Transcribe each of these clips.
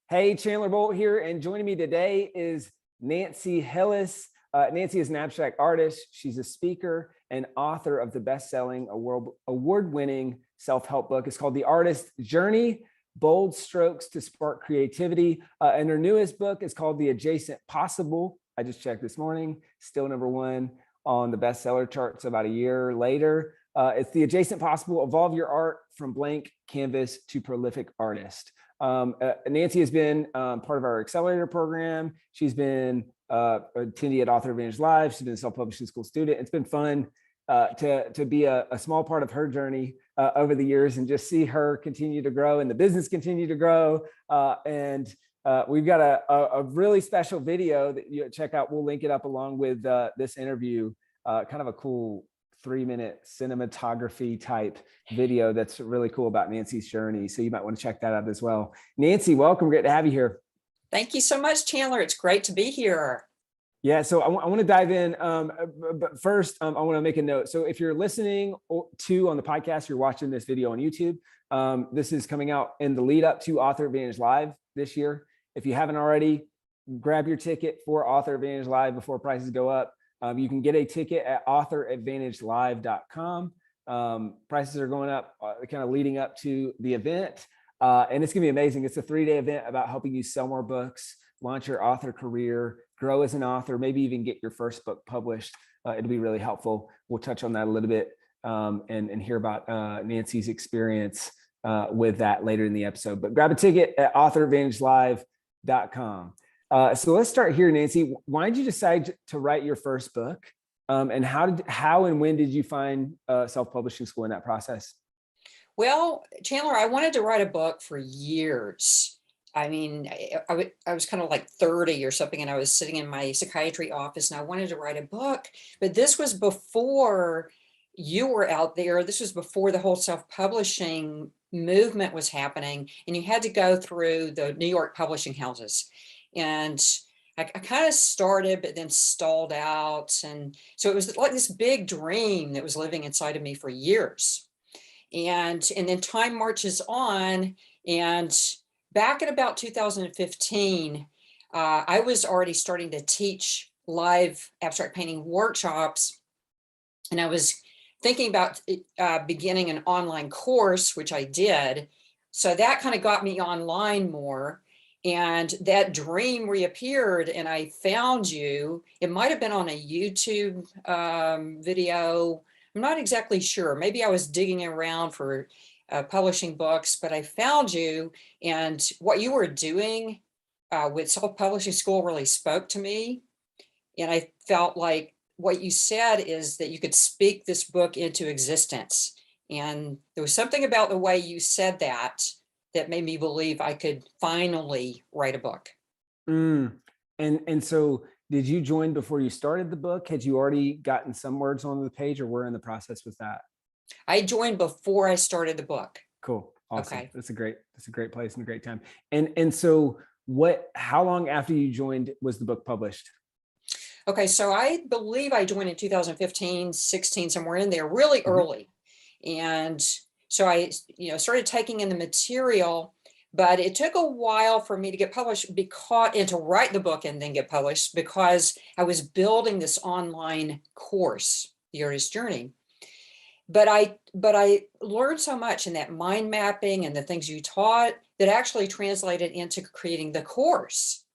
Hey, Chandler Bolt here, and joining me today is Nancy Hillis. Nancy is an abstract artist. She's a speaker and author of the best-selling, award-winning self-help book. It's called The Artist Journey, Bold Strokes to Spark Creativity. And her newest book is called The Adjacent Possible. I just checked this morning, still #1 on the bestseller charts about a year later. It's The Adjacent Possible, Evolve Your Art from Blank Canvas to Prolific Artist. Nancy has been part of our accelerator program. She's been attendee at Author Advantage Live. She's been a self-publishing school student. It's been fun to be a small part of her journey over the years and just see her continue to grow and the business continue to grow. We've got a really special video that you check out. We'll link it up along with this interview, kind of a cool 3-minute cinematography type video that's really cool about Nancy's journey. So you might want to check that out as well. Nancy, welcome. Great to have you here. Thank you so much, Chandler. It's great to be here. Yeah, so I want to dive in. But first, I want to make a note. So if you're listening to on the podcast, you're watching this video on YouTube, this is coming out in the lead up to Author Advantage Live this year. If you haven't already, grab your ticket for Author Advantage Live before prices go up. You can get a ticket at authoradvantagelive.com. Prices are going up, kind of leading up to the event. And it's going to be amazing. It's a 3-day event about helping you sell more books, launch your author career, grow as an author, maybe even get your first book published. It'll be really helpful. We'll touch on that a little bit and hear about Nancy's experience with that later in the episode. But grab a ticket at authoradvantagelive.com. So let's start here, Nancy. Why did you decide to write your first book? And how and when did you find self-publishing school in that process? Well, Chandler, I wanted to write a book for years. I mean, I was kind of like 30 or something, and I was sitting in my psychiatry office, and I wanted to write a book. But this was before you were out there. This was before the whole self-publishing movement was happening, and you had to go through the New York publishing houses. And I kind of started, but then stalled out. And so it was like this big dream that was living inside of me for years. And then time marches on. And back in about 2015, I was already starting to teach live abstract painting workshops. And I was thinking about beginning an online course, which I did. So that kind of got me online more. And that dream reappeared, and I found you. It might have been on a YouTube video. I'm not exactly sure. Maybe I was digging around for publishing books, but I found you, and what you were doing with self-publishing school really spoke to me. And I felt like what you said is that you could speak this book into existence. And there was something about the way you said that made me believe I could finally write a book. And so did you join before you started the book? Had you already gotten some words on the page, or where in the process was that? I joined before I started the book. Cool. Awesome. Okay. That's a great place and a great time. And so how long after you joined was the book published? Okay. So I believe I joined in 2015, 16, somewhere in there, really early. And so I, started taking in the material, but it took a while for me to get published and to write the book and then get published, because I was building this online course, The Artist Journey. But I learned so much in that mind mapping and the things you taught that actually translated into creating the course.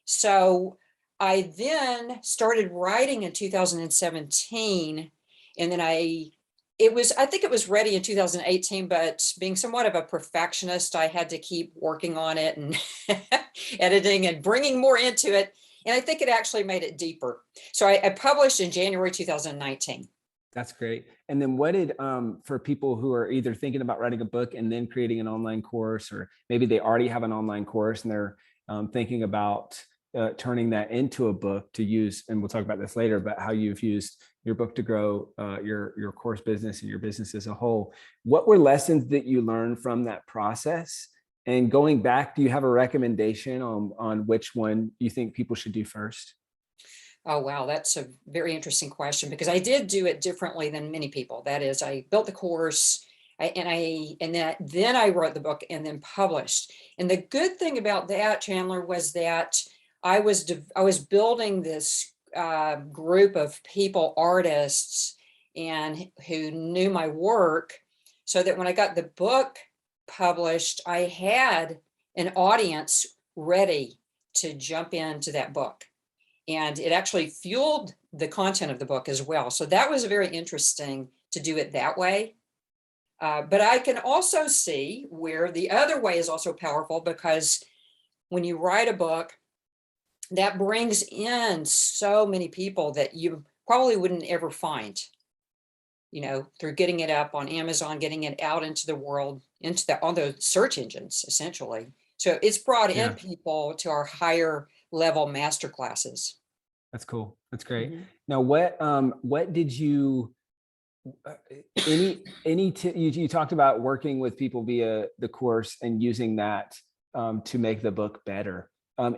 So I then started writing in 2017, and then I think it was ready in 2018, but being somewhat of a perfectionist, I had to keep working on it and editing and bringing more into it. And I think it actually made it deeper. So I published in January 2019. That's great. And then what did, for people who are either thinking about writing a book and then creating an online course, or maybe they already have an online course and they're thinking about turning that into a book to use, and we'll talk about this later, but how you've used your book to grow your course business and your business as a whole. What were lessons that you learned from that process? And going back, do you have a recommendation on which one you think people should do first? Oh, wow. That's a very interesting question, because I did do it differently than many people. That is, I built the course. Then I wrote the book and then published. And the good thing about that, Chandler, was that I was building this group of people, artists, and who knew my work, so that when I got the book published, I had an audience ready to jump into that book. And it actually fueled the content of the book as well. So that was very interesting to do it that way. But I can also see where the other way is also powerful, because when you write a book, that brings in so many people that you probably wouldn't ever find, through getting it up on Amazon, getting it out into the world, on the search engines, essentially. So it's brought in people to our higher level master classes. That's cool. That's great. Mm-hmm. Now, what did you, you talked about working with people via the course and using that to make the book better.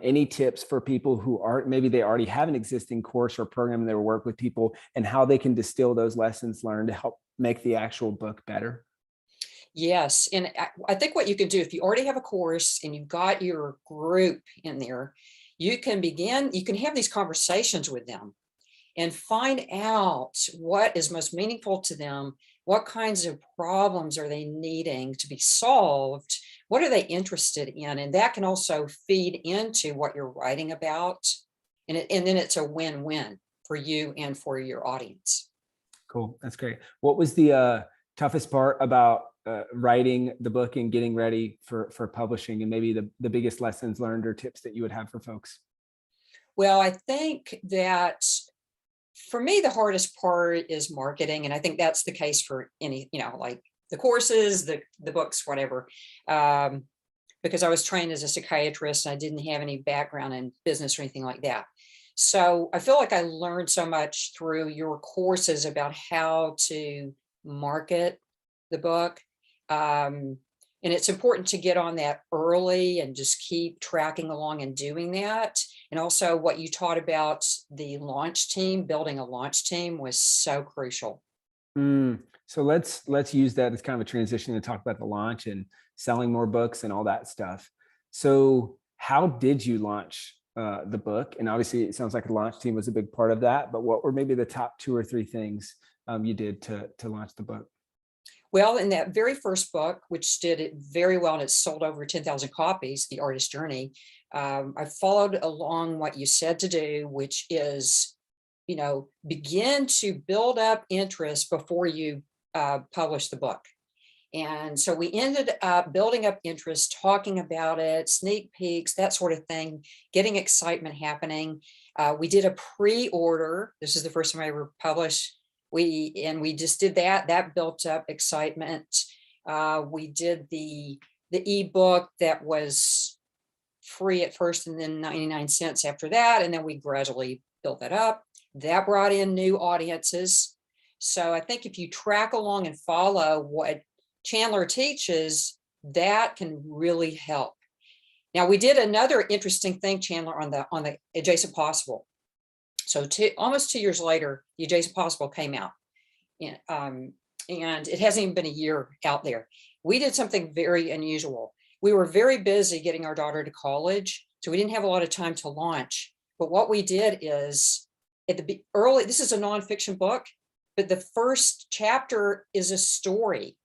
Any tips for people who maybe they already have an existing course or program and they work with people, and how they can distill those lessons learned to help make the actual book better? Yes. And I think what you can do, if you already have a course and you've got your group in there, you can have these conversations with them and find out what is most meaningful to them. What kinds of problems are they needing to be solved? What are they interested in? And that can also feed into what you're writing about. And then it's a win-win for you and for your audience. Cool. That's great. What was the toughest part about writing the book and getting ready for publishing, and maybe the biggest lessons learned or tips that you would have for folks? Well, I think that for me, the hardest part is marketing. And I think that's the case for any, like the courses, the books, whatever. Because I was trained as a psychiatrist and I didn't have any background in business or anything like that. So I feel like I learned so much through your courses about how to market the book. And it's important to get on that early and just keep tracking along and doing that. And also what you taught about the launch team, building a launch team, was so crucial. So let's use that as kind of a transition to talk about the launch and selling more books and all that stuff. So how did you launch the book? And obviously it sounds like the launch team was a big part of that, but what were maybe the top 2 or 3 things you did to launch the book? Well, in that very first book, which did it very well, and it's sold over 10,000 copies, The Artist Journey, I followed along what you said to do, which is, begin to build up interest before you publish the book. And so we ended up building up interest, talking about it, sneak peeks, that sort of thing, getting excitement happening. We did a pre-order. This is the first time I ever published. We just did that. That built up excitement. We did the ebook that was free at first and then 99 cents after that. And then we gradually built that up. That brought in new audiences. So I think if you track along and follow what Chandler teaches, that can really help. Now, we did another interesting thing, Chandler, on the Adjacent Possible. So almost 2 years later, the Adjacent Possible came out. And it hasn't even been a year out there. We did something very unusual. We were very busy getting our daughter to college, so we didn't have a lot of time to launch. But what we did is, this is a nonfiction book, but the first chapter is a story.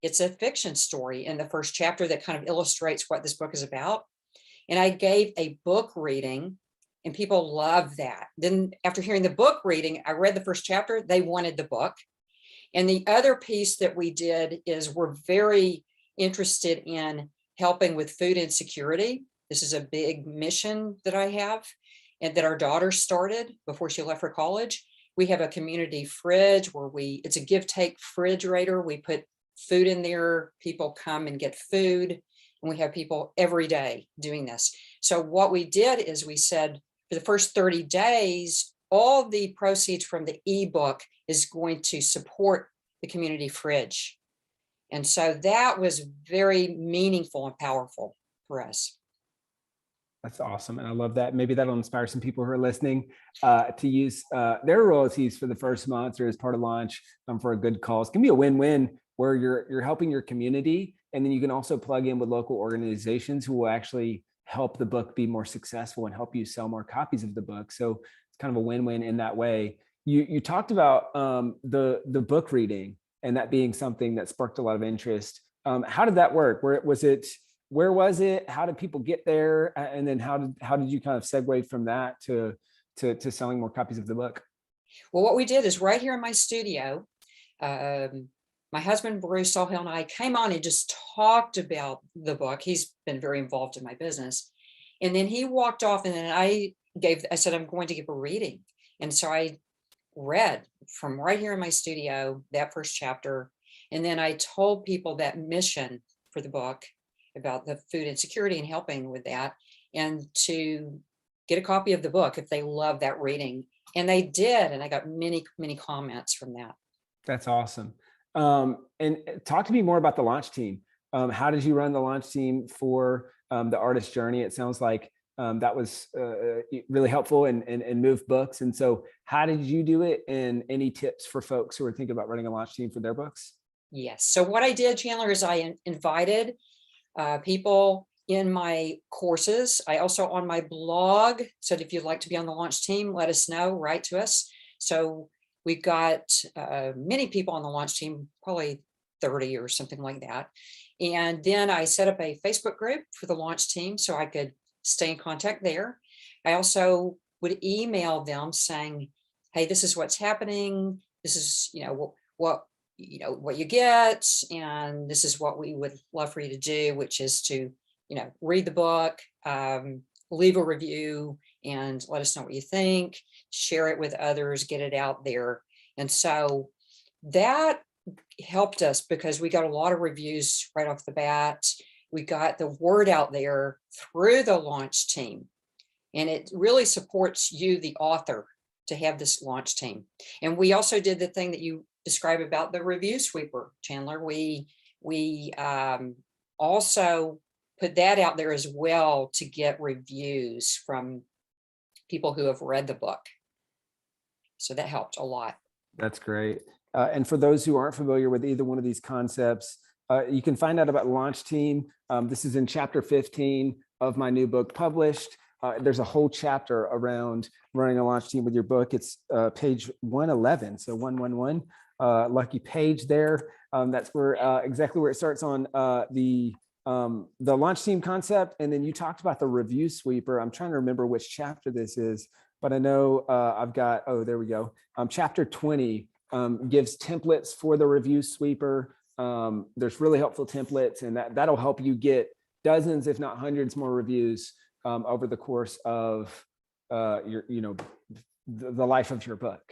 It's a fiction story in the first chapter that kind of illustrates what this book is about. And I gave a book reading, and people love that. Then after hearing the book reading, I read the first chapter, they wanted the book. And the other piece that we did is we're very interested in helping with food insecurity. This is a big mission that I have and that our daughter started before she left for college. We have a community fridge where it's a give-take refrigerator. We put food in there, people come and get food, and we have people every day doing this. So what we did is we said, for the first 30 days, all the proceeds from the ebook is going to support the community fridge. And so that was very meaningful and powerful for us. That's awesome. And I love that. Maybe that'll inspire some people who are listening to use their royalties for the first month or as part of launch for a good cause. It can be a win-win where you're helping your community, and then you can also plug in with local organizations who will actually help the book be more successful and help you sell more copies of the book. So it's kind of a win-win in that way. You talked about the book reading and that being something that sparked a lot of interest. How did that work? Where was it? Where was it? How did people get there? And then how did you kind of segue from that to selling more copies of the book? Well, what we did is right here in my studio, my husband, Bruce Sawhill, and I came on and just talked about the book. He's been very involved in my business. And then he walked off, and then I said, I'm going to give a reading. And so I read from right here in my studio, that first chapter. And then I told people that mission for the book about the food insecurity and helping with that, and to get a copy of the book if they love that reading. And they did. And I got many, many comments from that. That's awesome. And talk to me more about the launch team. How did you run the launch team for the artist journey? It sounds like that was really helpful and moved books. And so how did you do it? And any tips for folks who are thinking about running a launch team for their books? Yes. So what I did, Chandler, is I invited people in my courses. I also on my blog said, if you'd like to be on the launch team, let us know, write to us. So we got many people on the launch team, probably 30 or something like that. And then I set up a Facebook group for the launch team so I could stay in contact there. I also would email them saying, hey, this is what's happening. This is, what you get. And this is what we would love for you to do, which is to, read the book, leave a review, and let us know what you think, share it with others, get it out there. And so that helped us because we got a lot of reviews right off the bat. We got the word out there through the launch team. And it really supports you, the author, to have this launch team. And we also did the thing that you describe about the review sweeper, Chandler. We also put that out there as well to get reviews from people who have read the book. So that helped a lot. That's great. And for those who aren't familiar with either one of these concepts, you can find out about launch team. This is in chapter 15 of my new book, Published. There's a whole chapter around running a launch team with your book. It's page 111, so 111, lucky page there. That's where exactly where it starts on the launch team concept. And then you talked about the review sweeper. I'm trying to remember which chapter this is, but I know I've got, oh, there we go. Chapter 20 gives templates for the review sweeper. There's really helpful templates, and that'll help you get dozens, if not hundreds more reviews over the course of the life of your book.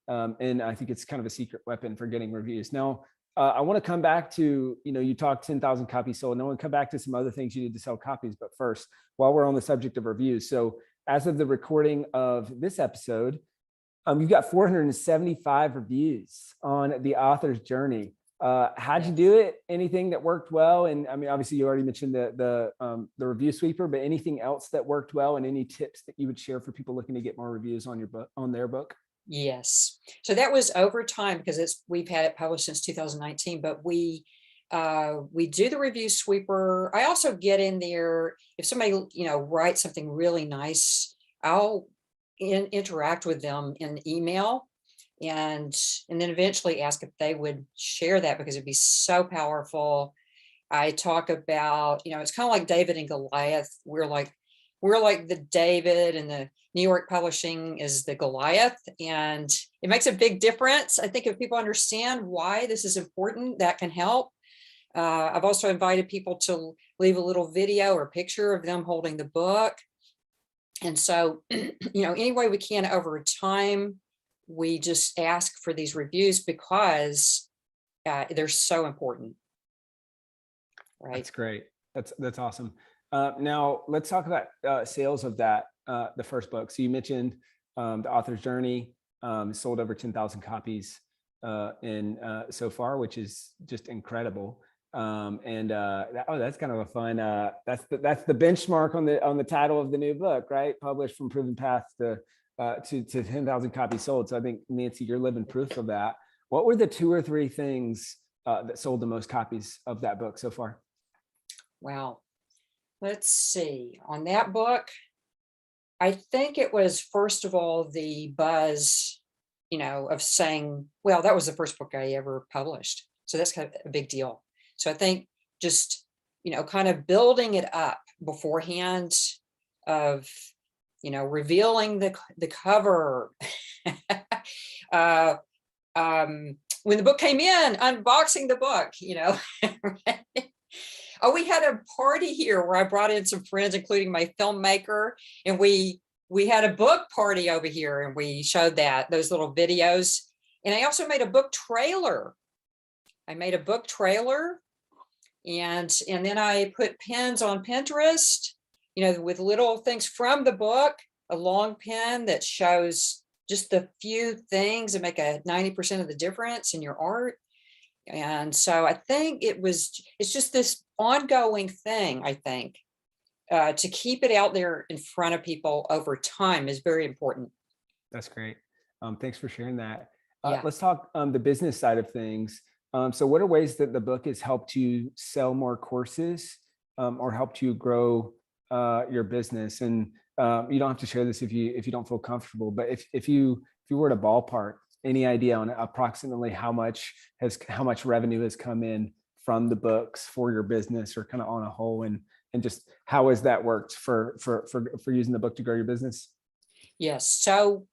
And I think it's kind of a secret weapon for getting reviews. Now, I want to come back to, you talked 10,000 copies sold. And I want to come back to some other things you need to sell copies. But first, while we're on the subject of reviews, so as of the recording of this episode, you've got 475 reviews on the author's journey. How'd you do it? Anything that worked well? And I mean, obviously you already mentioned the review sweeper, but anything else that worked well, and any tips that you would share for people looking to get more reviews on your book, on their book? Yes. So that was over time because we've had it published since 2019, but we do the review sweeper. I also get in there if somebody, writes something really nice, I'll interact with them in email. And then eventually ask if they would share that because it'd be so powerful. I talk about, it's kind of like David and Goliath. We're like the David, and the New York Publishing is the Goliath. And it makes a big difference. I think if people understand why this is important, that can help. I've also invited people to leave a little video or picture of them holding the book. And so, any way we can over time, we just ask for these reviews because they're so important. Right. That's great. That's awesome. Now let's talk about sales of that, the first book. So you mentioned the author's journey sold over 10,000 copies in so far, which is just incredible. That's kind of a fun. That's the benchmark on the title of the new book, right? Published from Proven Path to 10,000 copies sold. So I think, Nancy, you're living proof of that. What were the 2 or 3 things that sold the most copies of that book so far? Wow. Let's see. On that book, I think it was, first of all, the buzz, of saying, well, that was the first book I ever published. So that's kind of a big deal. So I think just, kind of building it up beforehand of, revealing the cover. When the book came in, unboxing the book, Oh, we had a party here where I brought in some friends, including my filmmaker, and we had a book party over here, and we showed those little videos. And I also made a book trailer. And then I put pins on Pinterest, with little things from the book, a long pin that shows just the few things that make a 90% of the difference in your art. And so I think it's just this ongoing thing, I think, to keep it out there in front of people over time is very important. That's great. Thanks for sharing that. Yeah. Let's talk the business side of things. So what are ways that the book has helped you sell more courses or helped you grow your business? And you don't have to share this if you don't feel comfortable, but if you were to ballpark, any idea on approximately how much revenue has come in from the books for your business, or kind of on a whole, and just how has that worked for using the book to grow your business? Yes. So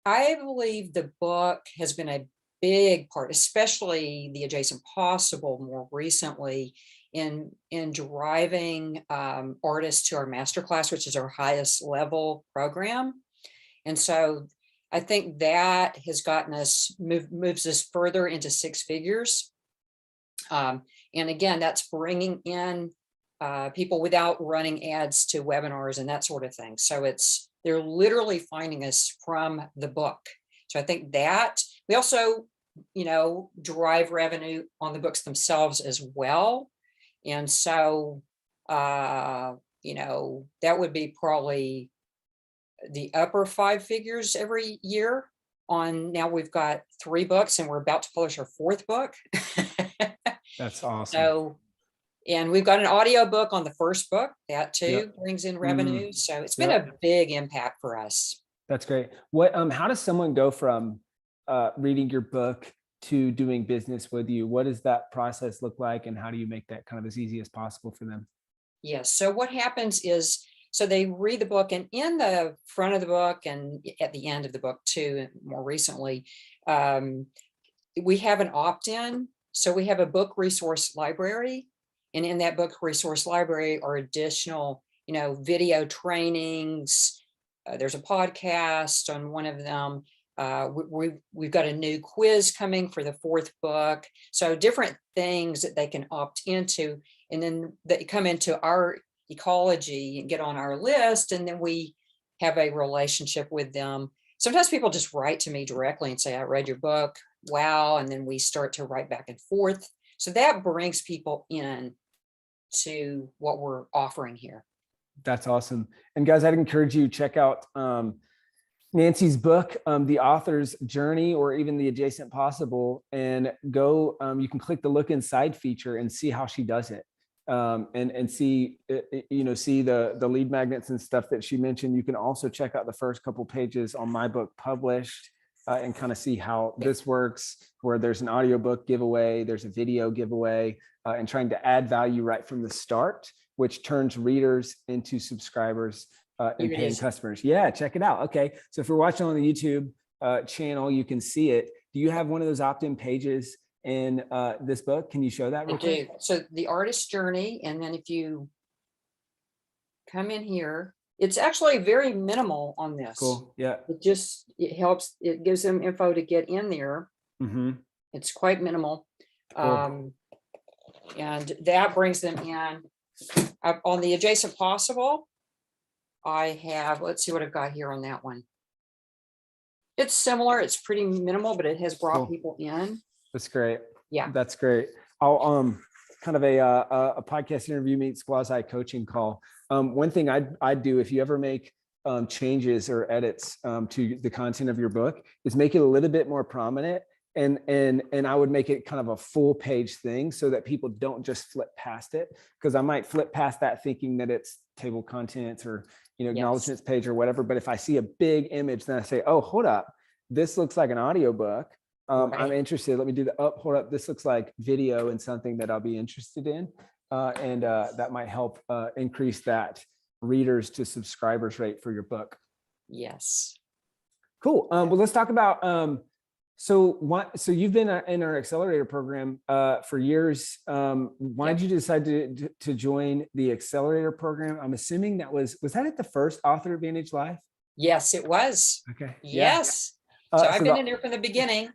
I believe the book has been a big part, especially the Adjacent Possible more recently, in driving artists to our masterclass, which is our highest level program. And so I think that has gotten us, moves us further into six figures. And again, that's bringing in people without running ads to webinars and that sort of thing. So they're literally finding us from the book. So I think that we also, derive revenue on the books themselves as well. And so, that would be probably the upper five figures every year. Now we've got 3 books and we're about to publish our 4th book. That's awesome. So, and we've got an audiobook on the first book that too brings in revenue. So it's been a big impact for us. That's great. How does someone go from reading your book to doing business with you? What does that process look like, and how do you make that kind of as easy as possible for them? Yes. So what happens is, so they read the book, and in the front of the book and at the end of the book too, and more recently, we have an opt-in. So we have a book resource library, and in that book resource library are additional, video trainings. There's a podcast on one of them. We've got a new quiz coming for the 4th book. So different things that they can opt into, and then they come into our ecology and get on our list, and then we have a relationship with them. Sometimes people just write to me directly and say, I read your book, wow, and then we start to write back and forth. So that brings people in to what we're offering here. That's awesome. And guys, I'd encourage you to check out Nancy's book, The Author's Journey, or even The Adjacent Possible, and go, you can click the look inside feature and see how she does it. And see, see the lead magnets and stuff that she mentioned. You can also check out the first couple pages on my book published, and kind of see how this works, where there's an audiobook giveaway, there's a video giveaway, and trying to add value right from the start, which turns readers into subscribers and paying customers. Yeah, check it out. Okay, so if you're watching on the YouTube channel, you can see it. Do you have one of those opt-in pages in this book? Can you show that real quick? So the artist journey, and then if you come in here, it's actually very minimal on this. Cool. Yeah. It helps. It gives them info to get in there. Mm-hmm. It's quite minimal. Cool. And that brings them in. On the Adjacent Possible, I have, let's see what I've got here on that one. It's similar. It's pretty minimal, but it has brought people in. That's great. Yeah. That's great. I'll kind of a podcast interview meets quasi coaching call. One thing I'd do, if you ever make changes or edits to the content of your book, is make it a little bit more prominent and I would make it kind of a full page thing so that people don't just flip past it, because I might flip past that thinking that it's table of contents or, Yes. acknowledgements page or whatever. But if I see a big image, then I say, oh, hold up, this looks like an audiobook. I'm Right. interested. Let me do the, oh, hold up, this looks like video and something that I'll be interested in. And that might help increase that readers to subscribers rate for your book. Yes. Cool. Well, let's talk about, so you've been in our accelerator program for years. Why did you decide to join the accelerator program? I'm assuming was that at the first Author Advantage Live? Yes, it was. Okay. Yes. So I've been in there from the beginning.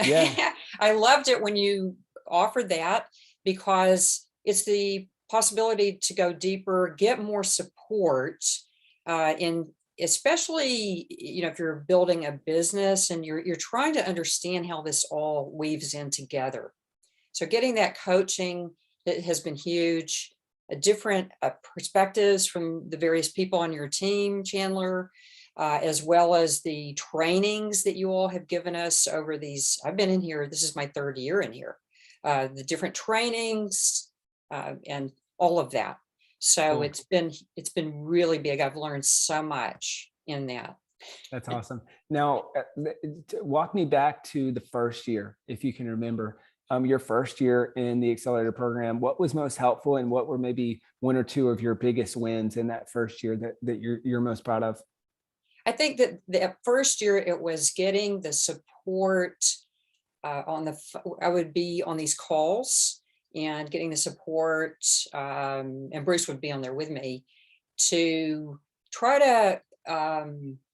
Yeah. I loved it when you offered that, because it's the possibility to go deeper, get more support in, especially, if you're building a business and you're trying to understand how this all weaves in together. So getting that coaching, that has been huge, different perspectives from the various people on your team, Chandler, as well as the trainings that you all have given us over these. I've been in here, this is my third year in here, the different trainings and all of that. So Cool. it's been really big. I've learned so much in that. That's awesome. Now, walk me back to the first year, if you can remember, your first year in the accelerator program. What was most helpful, and what were maybe one or two of your biggest wins in that first year that you're most proud of? I think that the first year it was getting the support I would be on these calls and getting the support, and Bruce would be on there with me to try to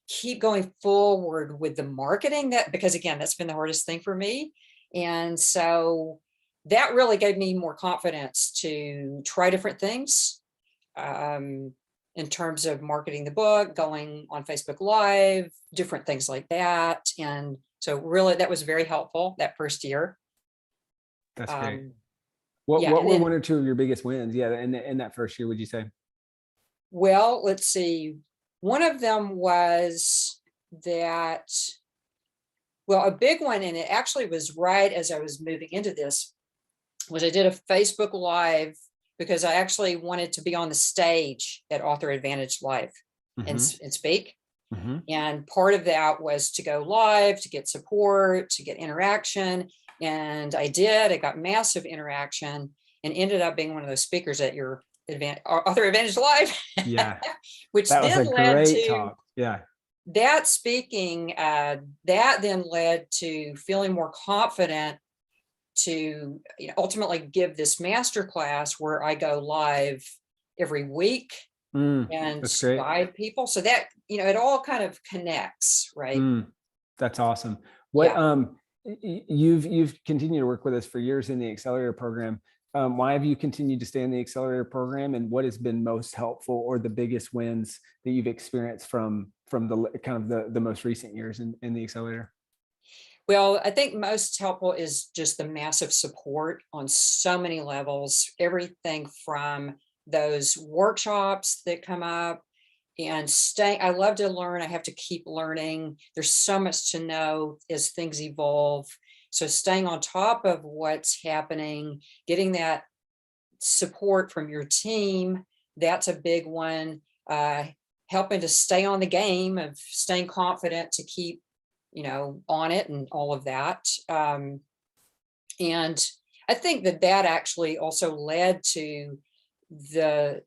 keep going forward with the marketing, because again, that's been the hardest thing for me. And so that really gave me more confidence to try different things in terms of marketing the book, going on Facebook Live, different things like that. And so really that was very helpful that first year. That's great. What were then, one or two of your biggest wins? Yeah, in that first year, would you say? Well, let's see. One of them was that, well, a big one, and it actually was right as I was moving into this, was I did a Facebook Live because I actually wanted to be on the stage at Author Advantage Live and speak. And part of that was to go live, to get support, to get interaction. And I did. I got massive interaction and ended up being one of those speakers at your Author Advantage Live. Yeah. Which that then was a led great to talk. Yeah. That speaking, that then led to feeling more confident to ultimately give this masterclass where I go live every week and guide people. So that, it all kind of connects, right? That's awesome. What you've continued to work with us for years in the accelerator program. Why have you continued to stay in the accelerator program, and what has been most helpful or the biggest wins that you've experienced from the kind of the most recent years in the accelerator? Well, I think most helpful is just the massive support on so many levels, everything from those workshops that come up and I love to learn. I have to keep learning. There's so much to know as things evolve. So staying on top of what's happening, getting that support from your team, that's a big one. Helping to stay on the game of staying confident to keep on it and all of that. And I think that actually also led to the,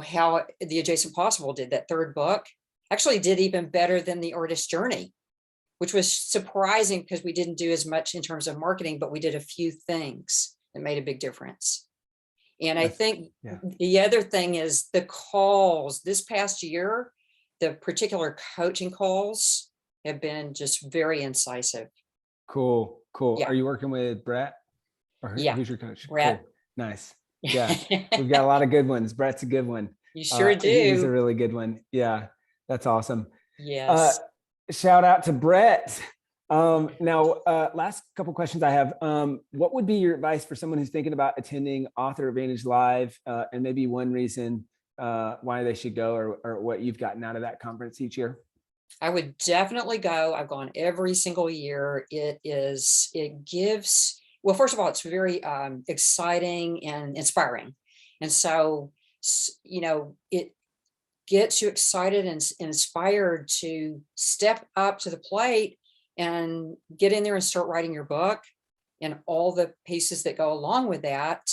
how the Adjacent Possible did. That third book actually did even better than the Artist Journey, which was surprising because we didn't do as much in terms of marketing, but we did a few things that made a big difference. And I think the other thing is the calls this past year, the particular coaching calls have been just very incisive. Cool. Yeah. Are you working with Brett? Or who's your coach? Brett. Cool. Nice. Yeah. We've got a lot of good ones. Brett's a good one. You sure do. He's a really good one. Yeah. That's awesome. Yes. Shout out to Brett. Now, last couple questions I have. What would be your advice for someone who's thinking about attending Author Advantage Live, and maybe one reason why they should go, or what you've gotten out of that conference each year? I would definitely go. I've gone every single year. It gives, well, first of all, it's very exciting and inspiring. And so, it gets you excited and inspired to step up to the plate and get in there and start writing your book and all the pieces that go along with that.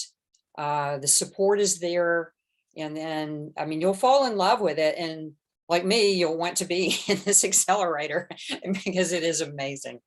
The support is there. And then, I mean, you'll fall in love with it. And like me, you'll want to be in this accelerator because it is amazing.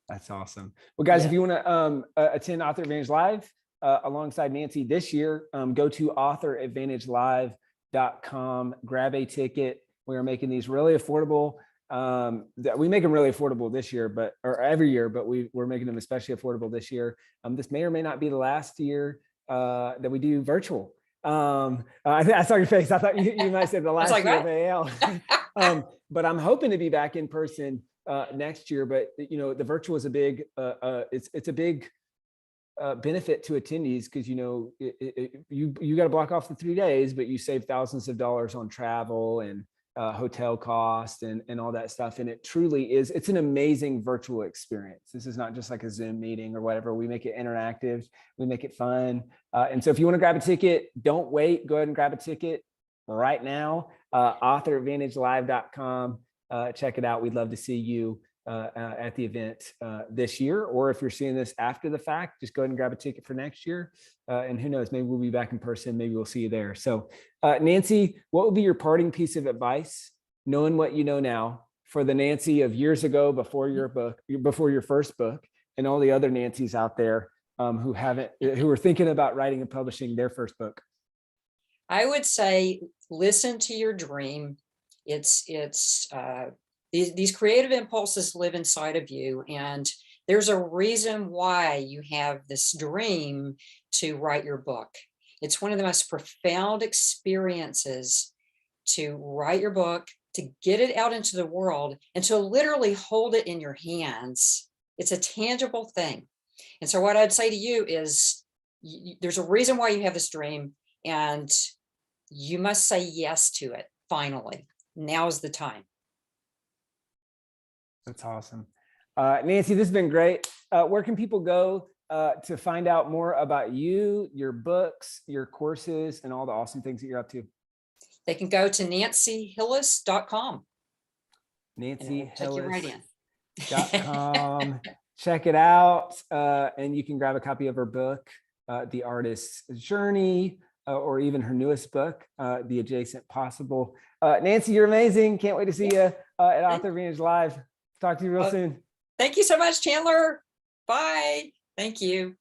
That's awesome. Well, guys, Yeah. if you want to attend Author Advantage Live alongside Nancy this year, go to authoradvantagelive.com, grab a ticket. We are making these really affordable. We make them really affordable this year, or every year, but we're making them especially affordable this year. This may or may not be the last year that we do virtual. I saw your face. I thought you might say the last like, year of AL. But I'm hoping to be back in person next year. But the virtual is a big it's a big benefit to attendees, because you got to block off the 3 days, but you save thousands of dollars on travel and hotel cost and all that stuff. And it truly is, it's an amazing virtual experience. This is not just like a Zoom meeting or whatever. We make it interactive, we make it fun. And so if you want to grab a ticket, don't wait, go ahead and grab a ticket right now. authoradvantagelive.com. Check it out. We'd love to see you at the event this year, or if you're seeing this after the fact, just go ahead and grab a ticket for next year. And who knows, maybe we'll be back in person. Maybe we'll see you there. So Nancy, what would be your parting piece of advice, knowing what you know now, for the Nancy of years ago, before your first book, and all the other Nancys out there who are thinking about writing and publishing their first book? I would say, listen to your dream. These creative impulses live inside of you, and there's a reason why you have this dream to write your book. It's one of the most profound experiences to write your book, to get it out into the world, and to literally hold it in your hands. It's a tangible thing. And so what I'd say to you is, there's a reason why you have this dream, and you must say yes to it. Finally, now's the time. That's awesome. Nancy, this has been great. Where can people go to find out more about you, your books, your courses, and all the awesome things that you're up to? They can go to nancyhillis.com. nancyhillis.com. Check it out. And you can grab a copy of her book, The Artist's Journey, or even her newest book, The Adjacent Possible. Nancy, you're amazing. Can't wait to see you at Author Advantage Live. Talk to you real soon. Thank you so much, Chandler. Bye. Thank you.